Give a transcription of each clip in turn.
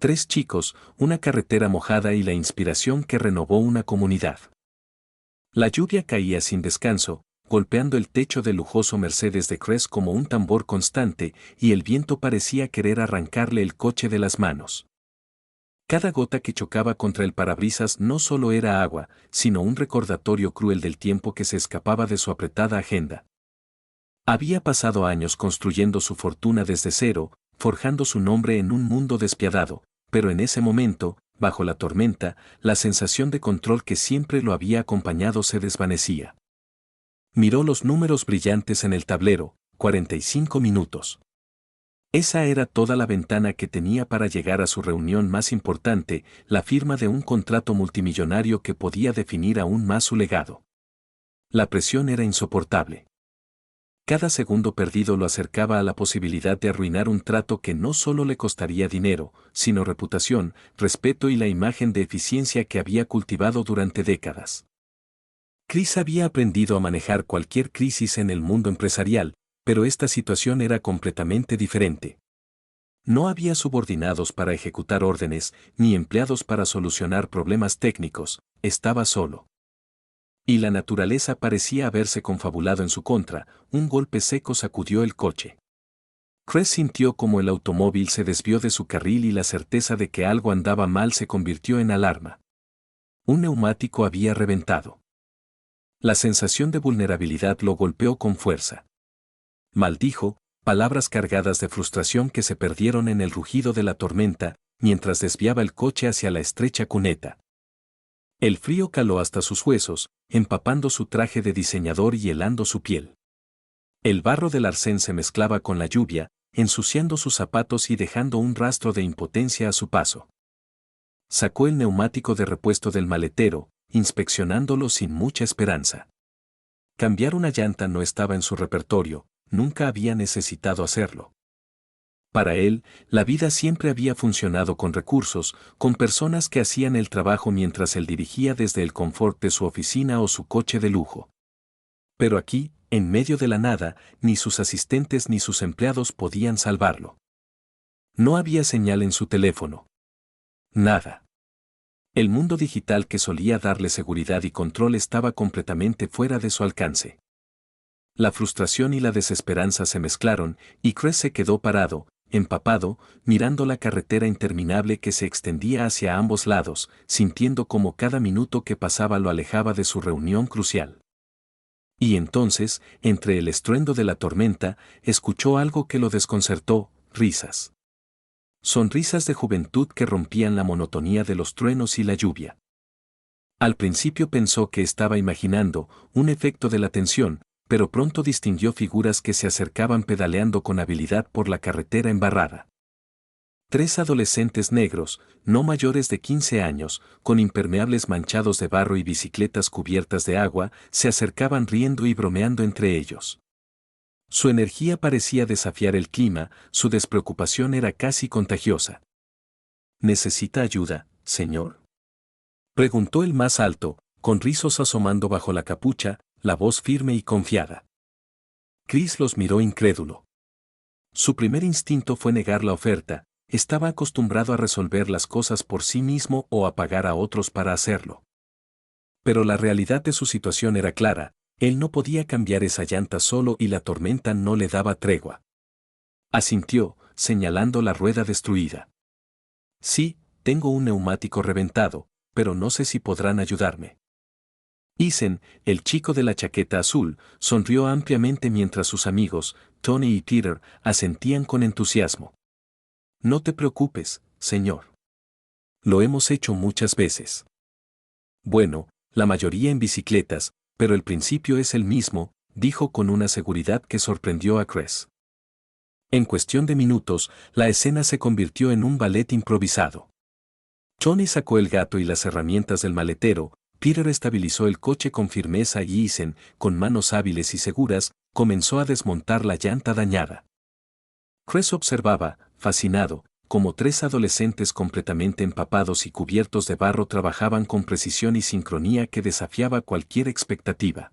Tres chicos, una carretera mojada y la inspiración que renovó una comunidad. La lluvia caía sin descanso, golpeando el techo del lujoso Mercedes de Crest como un tambor constante, y el viento parecía querer arrancarle el coche de las manos. Cada gota que chocaba contra el parabrisas no solo era agua, sino un recordatorio cruel del tiempo que se escapaba de su apretada agenda. Había pasado años construyendo su fortuna desde cero, forjando su nombre en un mundo despiadado, pero en ese momento, bajo la tormenta, la sensación de control que siempre lo había acompañado se desvanecía. Miró los números brillantes en el tablero, 45 minutos. Esa era toda la ventana que tenía para llegar a su reunión más importante, la firma de un contrato multimillonario que podía definir aún más su legado. La presión era insoportable. Cada segundo perdido lo acercaba a la posibilidad de arruinar un trato que no solo le costaría dinero, sino reputación, respeto y la imagen de eficiencia que había cultivado durante décadas. Chris había aprendido a manejar cualquier crisis en el mundo empresarial, pero esta situación era completamente diferente. No había subordinados para ejecutar órdenes, ni empleados para solucionar problemas técnicos, estaba solo. Y la naturaleza parecía haberse confabulado en su contra, un golpe seco sacudió el coche. Chris sintió como el automóvil se desvió de su carril y la certeza de que algo andaba mal se convirtió en alarma. Un neumático había reventado. La sensación de vulnerabilidad lo golpeó con fuerza. Maldijo, palabras cargadas de frustración que se perdieron en el rugido de la tormenta, mientras desviaba el coche hacia la estrecha cuneta. El frío caló hasta sus huesos, empapando su traje de diseñador y helando su piel. El barro del arcén se mezclaba con la lluvia, ensuciando sus zapatos y dejando un rastro de impotencia a su paso. Sacó el neumático de repuesto del maletero, inspeccionándolo sin mucha esperanza. Cambiar una llanta no estaba en su repertorio, nunca había necesitado hacerlo. Para él, la vida siempre había funcionado con recursos, con personas que hacían el trabajo mientras él dirigía desde el confort de su oficina o su coche de lujo. Pero aquí, en medio de la nada, ni sus asistentes ni sus empleados podían salvarlo. No había señal en su teléfono. Nada. El mundo digital que solía darle seguridad y control estaba completamente fuera de su alcance. La frustración y la desesperanza se mezclaron, y Chris se quedó parado, empapado, mirando la carretera interminable que se extendía hacia ambos lados, sintiendo como cada minuto que pasaba lo alejaba de su reunión crucial. Y entonces, entre el estruendo de la tormenta, escuchó algo que lo desconcertó: risas. Sonrisas de juventud que rompían la monotonía de los truenos y la lluvia. Al principio pensó que estaba imaginando un efecto de la tensión, pero pronto distinguió figuras que se acercaban pedaleando con habilidad por la carretera embarrada. Tres adolescentes negros, no mayores de 15 años, con impermeables manchados de barro y bicicletas cubiertas de agua, se acercaban riendo y bromeando entre ellos. Su energía parecía desafiar el clima, su despreocupación era casi contagiosa. ¿Necesita ayuda, señor?, preguntó el más alto, con rizos asomando bajo la capucha, la voz firme y confiada. Chris los miró incrédulo. Su primer instinto fue negar la oferta, estaba acostumbrado a resolver las cosas por sí mismo o a pagar a otros para hacerlo. Pero la realidad de su situación era clara, él no podía cambiar esa llanta solo y la tormenta no le daba tregua. Asintió, señalando la rueda destruida. Sí, tengo un neumático reventado, pero no sé si podrán ayudarme. Ethan, el chico de la chaqueta azul, sonrió ampliamente mientras sus amigos, Tony y Peter, asentían con entusiasmo. No te preocupes, señor. Lo hemos hecho muchas veces. Bueno, la mayoría en bicicletas, pero el principio es el mismo, dijo con una seguridad que sorprendió a Chris. En cuestión de minutos, la escena se convirtió en un ballet improvisado. Tony sacó el gato y las herramientas del maletero, Peter estabilizó el coche con firmeza y Ethan, con manos hábiles y seguras, comenzó a desmontar la llanta dañada. Chris observaba, fascinado, cómo tres adolescentes completamente empapados y cubiertos de barro trabajaban con precisión y sincronía que desafiaba cualquier expectativa.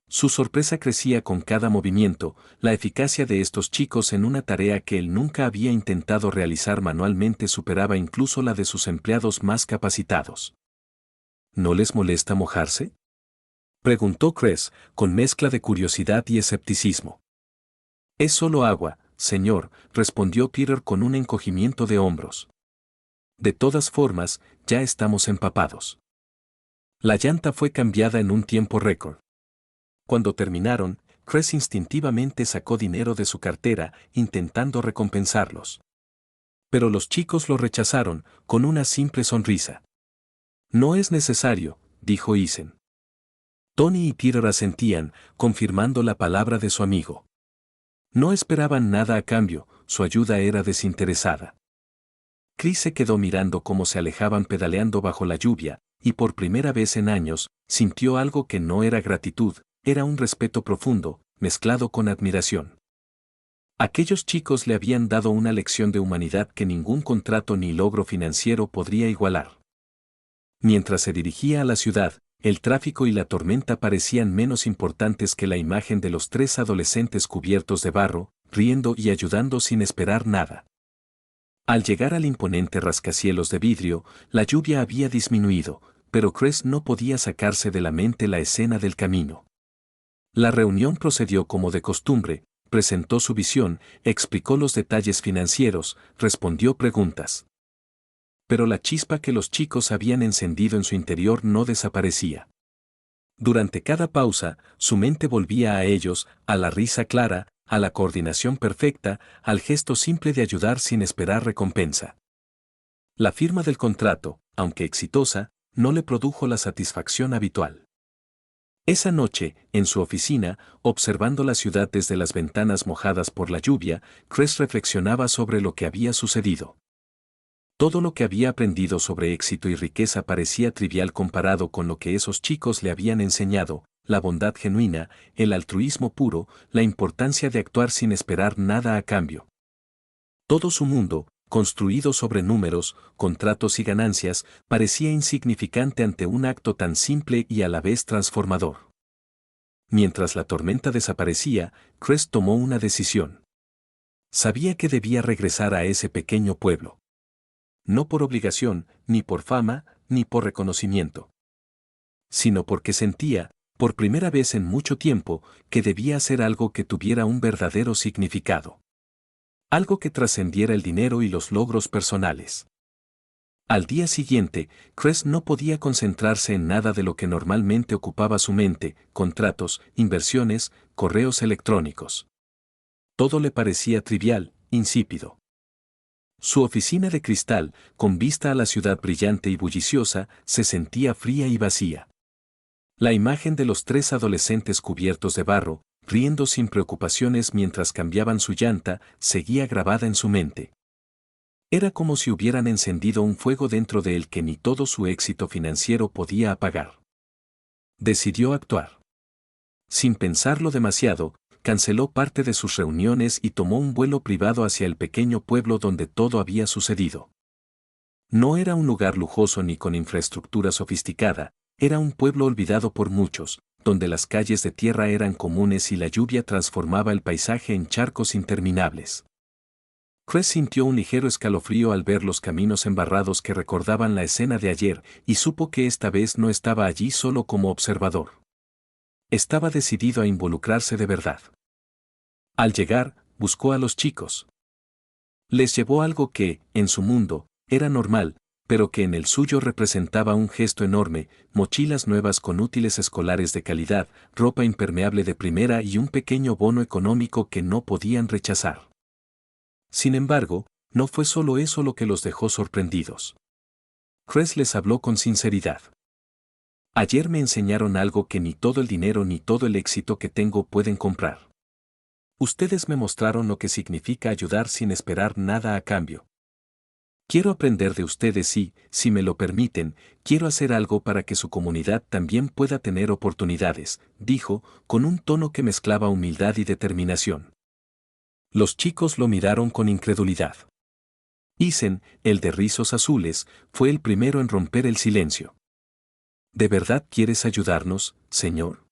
Su sorpresa crecía con cada movimiento, la eficacia de estos chicos en una tarea que él nunca había intentado realizar manualmente superaba incluso la de sus empleados más capacitados. ¿No les molesta mojarse?, preguntó Chris, con mezcla de curiosidad y escepticismo. Es solo agua, señor, respondió Peter con un encogimiento de hombros. De todas formas, ya estamos empapados. La llanta fue cambiada en un tiempo récord. Cuando terminaron, Chris instintivamente sacó dinero de su cartera, intentando recompensarlos. Pero los chicos lo rechazaron, con una simple sonrisa. No es necesario, dijo Eason. Tony y Peter asentían, confirmando la palabra de su amigo. No esperaban nada a cambio, su ayuda era desinteresada. Chris se quedó mirando cómo se alejaban pedaleando bajo la lluvia, y por primera vez en años, sintió algo que no era gratitud, era un respeto profundo, mezclado con admiración. Aquellos chicos le habían dado una lección de humanidad que ningún contrato ni logro financiero podría igualar. Mientras se dirigía a la ciudad, el tráfico y la tormenta parecían menos importantes que la imagen de los 3 adolescentes cubiertos de barro, riendo y ayudando sin esperar nada. Al llegar al imponente rascacielos de vidrio, la lluvia había disminuido, pero Chris no podía sacarse de la mente la escena del camino. La reunión procedió como de costumbre, presentó su visión, explicó los detalles financieros, respondió preguntas. Pero la chispa que los chicos habían encendido en su interior no desaparecía. Durante cada pausa, su mente volvía a ellos, a la risa clara, a la coordinación perfecta, al gesto simple de ayudar sin esperar recompensa. La firma del contrato, aunque exitosa, no le produjo la satisfacción habitual. Esa noche, en su oficina, observando la ciudad desde las ventanas mojadas por la lluvia, Chris reflexionaba sobre lo que había sucedido. Todo lo que había aprendido sobre éxito y riqueza parecía trivial comparado con lo que esos chicos le habían enseñado, la bondad genuina, el altruismo puro, la importancia de actuar sin esperar nada a cambio. Todo su mundo, construido sobre números, contratos y ganancias, parecía insignificante ante un acto tan simple y a la vez transformador. Mientras la tormenta desaparecía, Chris tomó una decisión. Sabía que debía regresar a ese pequeño pueblo. No por obligación, ni por fama, ni por reconocimiento. Sino porque sentía, por primera vez en mucho tiempo, que debía hacer algo que tuviera un verdadero significado. Algo que trascendiera el dinero y los logros personales. Al día siguiente, Chris no podía concentrarse en nada de lo que normalmente ocupaba su mente, contratos, inversiones, correos electrónicos. Todo le parecía trivial, insípido. Su oficina de cristal, con vista a la ciudad brillante y bulliciosa, se sentía fría y vacía. La imagen de los 3 adolescentes cubiertos de barro, riendo sin preocupaciones mientras cambiaban su llanta, seguía grabada en su mente. Era como si hubieran encendido un fuego dentro de él que ni todo su éxito financiero podía apagar. Decidió actuar. Sin pensarlo demasiado, canceló parte de sus reuniones y tomó un vuelo privado hacia el pequeño pueblo donde todo había sucedido. No era un lugar lujoso ni con infraestructura sofisticada, era un pueblo olvidado por muchos, donde las calles de tierra eran comunes y la lluvia transformaba el paisaje en charcos interminables. Chris sintió un ligero escalofrío al ver los caminos embarrados que recordaban la escena de ayer y supo que esta vez no estaba allí solo como observador. Estaba decidido a involucrarse de verdad. Al llegar, buscó a los chicos. Les llevó algo que, en su mundo, era normal, pero que en el suyo representaba un gesto enorme: mochilas nuevas con útiles escolares de calidad, ropa impermeable de primera y un pequeño bono económico que no podían rechazar. Sin embargo, no fue solo eso lo que los dejó sorprendidos. Chris les habló con sinceridad. Ayer me enseñaron algo que ni todo el dinero ni todo el éxito que tengo pueden comprar. Ustedes me mostraron lo que significa ayudar sin esperar nada a cambio. Quiero aprender de ustedes y, si me lo permiten, quiero hacer algo para que su comunidad también pueda tener oportunidades, dijo, con un tono que mezclaba humildad y determinación. Los chicos lo miraron con incredulidad. Eason, el de rizos azules, fue el primero en romper el silencio. ¿De verdad quieres ayudarnos, señor?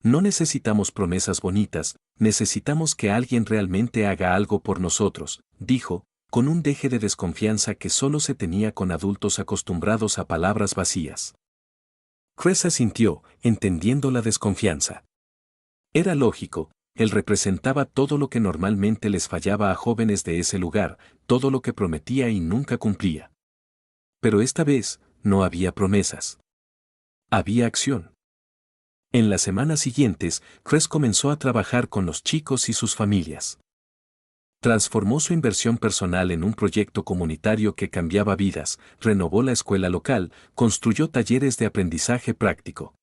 No necesitamos promesas bonitas, necesitamos que alguien realmente haga algo por nosotros, dijo, con un deje de desconfianza que solo se tenía con adultos acostumbrados a palabras vacías. Chris asintió, entendiendo la desconfianza. Era lógico, él representaba todo lo que normalmente les fallaba a jóvenes de ese lugar, todo lo que prometía y nunca cumplía. Pero esta vez, no había promesas. Había acción. En las semanas siguientes, Chris comenzó a trabajar con los chicos y sus familias. Transformó su inversión personal en un proyecto comunitario que cambiaba vidas, renovó la escuela local, construyó talleres de aprendizaje práctico.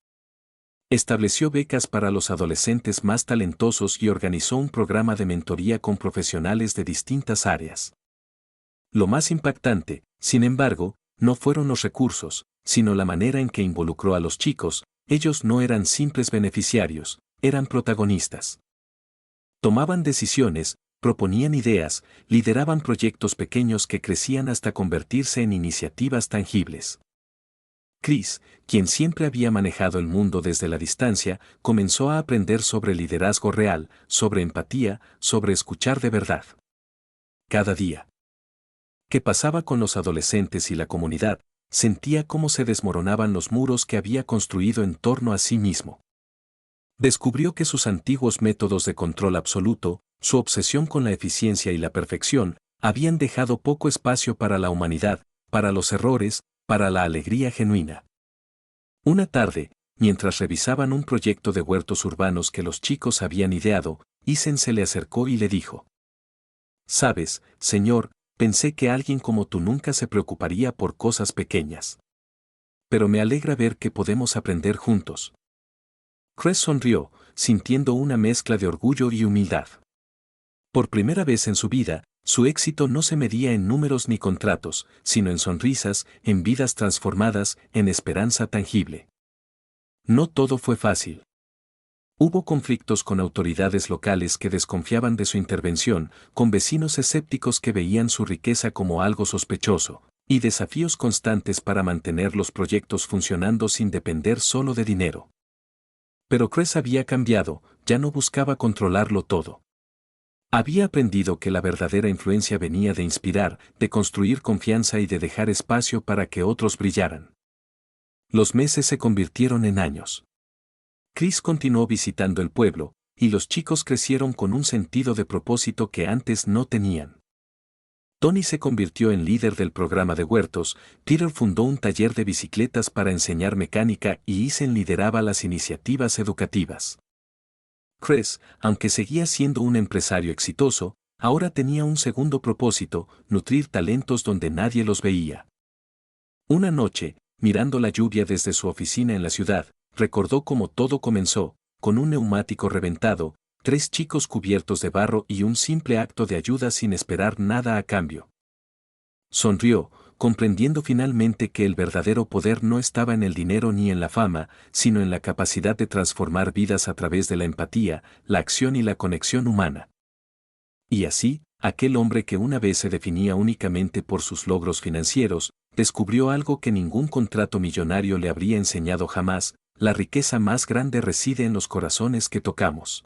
Estableció becas para los adolescentes más talentosos y organizó un programa de mentoría con profesionales de distintas áreas. Lo más impactante, sin embargo, no fueron los recursos, sino la manera en que involucró a los chicos. Ellos no eran simples beneficiarios, eran protagonistas. Tomaban decisiones, proponían ideas, lideraban proyectos pequeños que crecían hasta convertirse en iniciativas tangibles. Chris, quien siempre había manejado el mundo desde la distancia, comenzó a aprender sobre liderazgo real, sobre empatía, sobre escuchar de verdad. Cada día que pasaba con los adolescentes y la comunidad, sentía cómo se desmoronaban los muros que había construido en torno a sí mismo. Descubrió que sus antiguos métodos de control absoluto, su obsesión con la eficiencia y la perfección, habían dejado poco espacio para la humanidad, para los errores, para la alegría genuina. Una tarde, mientras revisaban un proyecto de huertos urbanos que los chicos habían ideado, Isen se le acercó y le dijo: «Sabes, señor, pensé que alguien como tú nunca se preocuparía por cosas pequeñas. Pero me alegra ver que podemos aprender juntos». Chris sonrió, sintiendo una mezcla de orgullo y humildad. Por primera vez en su vida, su éxito no se medía en números ni contratos, sino en sonrisas, en vidas transformadas, en esperanza tangible. No todo fue fácil. Hubo conflictos con autoridades locales que desconfiaban de su intervención, con vecinos escépticos que veían su riqueza como algo sospechoso, y desafíos constantes para mantener los proyectos funcionando sin depender solo de dinero. Pero Chris había cambiado, ya no buscaba controlarlo todo. Había aprendido que la verdadera influencia venía de inspirar, de construir confianza y de dejar espacio para que otros brillaran. Los meses se convirtieron en años. Chris continuó visitando el pueblo, y los chicos crecieron con un sentido de propósito que antes no tenían. Tony se convirtió en líder del programa de huertos, Peter fundó un taller de bicicletas para enseñar mecánica y Isen lideraba las iniciativas educativas. Chris, aunque seguía siendo un empresario exitoso, ahora tenía un segundo propósito: nutrir talentos donde nadie los veía. Una noche, mirando la lluvia desde su oficina en la ciudad, recordó cómo todo comenzó, con un neumático reventado, 3 chicos cubiertos de barro y un simple acto de ayuda sin esperar nada a cambio. Sonrió, comprendiendo finalmente que el verdadero poder no estaba en el dinero ni en la fama, sino en la capacidad de transformar vidas a través de la empatía, la acción y la conexión humana. Y así, aquel hombre que una vez se definía únicamente por sus logros financieros, descubrió algo que ningún contrato millonario le habría enseñado jamás: la riqueza más grande reside en los corazones que tocamos.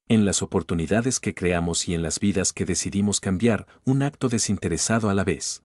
En las oportunidades que creamos y en las vidas que decidimos cambiar, un acto desinteresado a la vez.